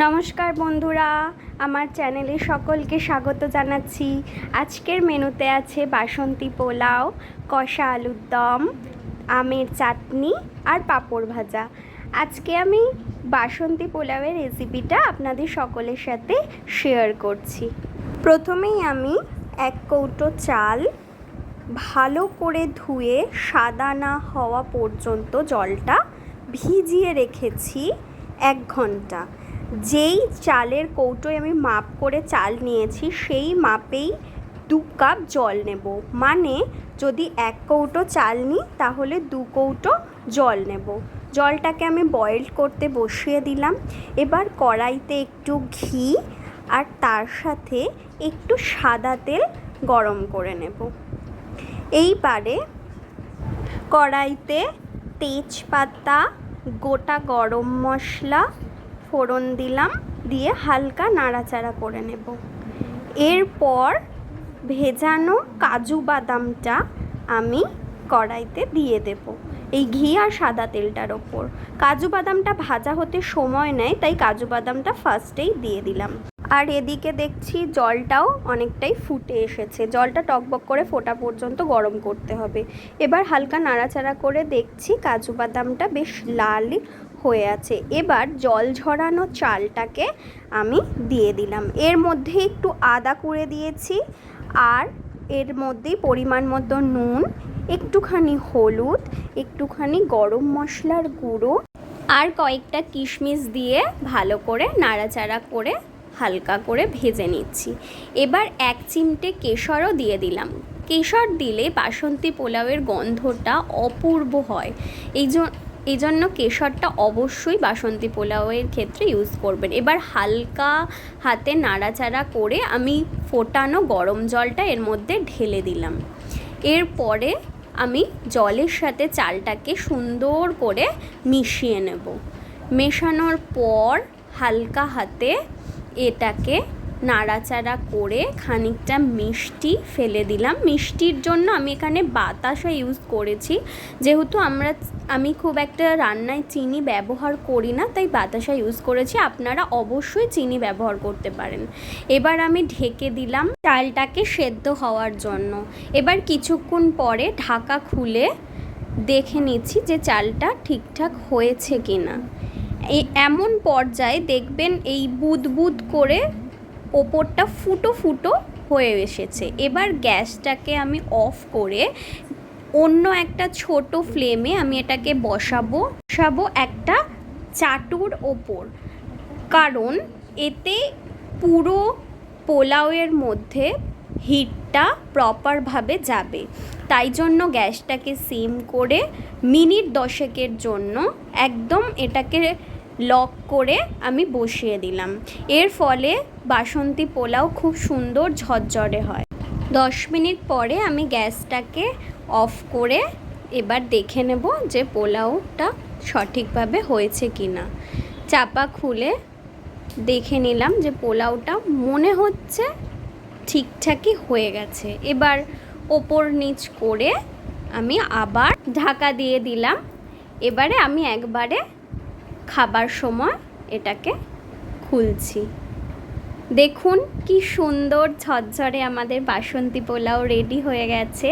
নমস্কার বন্ধুরা, আমার চ্যানেলে সকলকে স্বাগত জানাচ্ছি। আজকের মেনুতে আছে বাসন্তী পোলাও, কষা আলুর দম, আমের চাটনি আর পাঁপড় ভাজা। আজকে আমি বাসন্তী পোলাওয়ের রেসিপিটা আপনাদের সকলের সাথে শেয়ার করছি। প্রথমেই আমি 1 কৌটো চাল ভালো করে ধুয়ে সাদা না হওয়া পর্যন্ত জলটা ভিজিয়ে রেখেছি 1 ঘন্টা। যেই চালের কৌটোয় আমি মাপ করে চাল নিয়েছি সেই মাপেই 2 কাপ জল নেব। মানে যদি 1 কৌটো চাল নিই তাহলে 2 কৌটো জল নেব। জলটাকে আমি বয়েল করতে বসিয়ে দিলাম। এবার কড়াইতে একটু ঘি আর তার সাথে একটু সাদা তেল গরম করে নেব। এইবারে কড়াইতে তেজপাতা, গোটা গরম মশলা ফোড়ন দিলাম, দিয়ে হালকা নাড়াচাড়া করে নেব। এরপর ভেজানো কাজু বাদামটা আমি কড়াইতে দিয়ে দেব এই ঘি আর সাদা তেলটার ওপর। কাজু বাদামটা ভাজা হতে সময় নেয়, তাই কাজু বাদামটা ফার্স্টেই দিয়ে দিলাম। আর এদিকে দেখছি জলটাও অনেকটাই ফুটে এসেছে। জলটা টকবক করে ফোটা পর্যন্ত গরম করতে হবে। এবার হালকা নাড়াচাড়া করে দেখছি কাজু বাদামটা বেশ লাল হয়ে আছে। এবার জল ঝরানো চালটাকে আমি দিয়ে দিলাম। এর মধ্যে একটু আদা কুড়ে দিয়েছি, আর এর মধ্যেই পরিমাণ মতো নুন, একটুখানি হলুদ, একটুখানি গরম মশলার গুঁড়ো আর কয়েকটা কিশমিশ দিয়ে ভালো করে নাড়াচাড়া করে হালকা করে ভেজে নিচ্ছি। এবার 1 চিমটে কেশরও দিয়ে দিলাম। কেশর দিলে বাসন্তী পোলাওয়ের গন্ধটা অপূর্ব হয়। এই জন্য কেশরটা অবশ্যই বাসন্তী পোলাওয়ের ক্ষেত্রে ইউজ করবেন। এবার হালকা হাতে নাড়াচাড়া করে আমি ফোটানো গরম জলটা এর মধ্যে ঢেলে দিলাম। এরপরে আমি জলের সাথে চালটাকে সুন্দর করে মিশিয়ে নেব। মেশানোর পর হালকা হাতে এটাকে নাড়াচাড়া করে খানিকটা মিষ্টি ফেলে দিলাম। মিষ্টির জন্য আমি এখানে বাতাসা ইউজ করেছি। যেহেতু আমি খুব একটা রান্নায় চিনি ব্যবহার করি না, তাই বাতাসা ইউজ করেছি। আপনারা অবশ্যই চিনি ব্যবহার করতে পারেন। এবার আমি ঢেকে দিলাম চালটাকে সেদ্ধ হওয়ার জন্য। এবার কিছুক্ষণ পরে ঢাকা খুলে দেখে নিচ্ছি যে চালটা ঠিকঠাক হয়েছে কিনা। এমন পর্যায়ে দেখবেন এই বুদবুদ করে ওপরটা ফুটো ফুটো হয়ে এসেছে। এবার গ্যাসটাকে আমি অফ করে অন্য একটা ছোট ফ্লেমে আমি এটাকে বসাবো একটা চাটুর ওপর। কারণ এতে পুরো পোলাওয়ের মধ্যে হিটটা প্রপারভাবে যাবে। তাই জন্য গ্যাসটাকে সিম করে মিনিট 10 জন্য একদম এটাকে লক করে আমি বসিয়ে দিলাম। এর ফলে বাসন্তী পোলাও খুব সুন্দর ঝরঝরে হয়। 10 মিনিট পরে আমি গ্যাসটাকে অফ করে এবার দেখে নেব যে পোলাওটা সঠিকভাবে হয়েছে কিনা। চাপা খুলে দেখে নিলাম যে পোলাওটা মনে হচ্ছে ঠিকঠাকই হয়ে গেছে। এবার ওপর নিচ করে আমি আবার ঢাকা দিয়ে দিলাম। এবারে আমি একবারে খাবার সময় এটাকে খুলছি। দেখুন কি সুন্দর ঝরঝরে আমাদের বাসন্তী পোলাও রেডি হয়ে গেছে।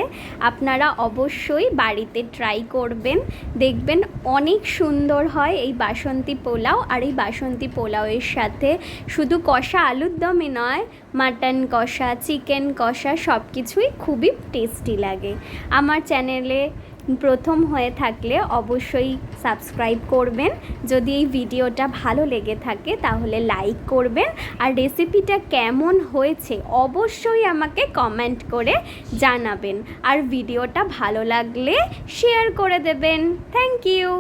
আপনারা অবশ্যই বাড়িতে ট্রাই করবেন, দেখবেন অনেক সুন্দর হয় এই বাসন্তী পোলাও। আর এই বাসন্তী পোলাওয়ের সাথে শুধু কষা আলুর দমই নয়, মাটন কষা, চিকেন কষা সব কিছুই খুবই টেস্টি লাগে। আমার চ্যানেলে প্রথম হয়ে থাকলে অবশ্যই সাবস্ক্রাইব করবেন। যদি এই ভিডিওটা ভালো লেগে থাকে তাহলে লাইক করবেন, আর রেসিপিটা কেমন হয়েছে অবশ্যই আমাকে কমেন্ট করে জানাবেন। আর ভিডিওটা ভালো লাগলে শেয়ার করে দেবেন। Thank you.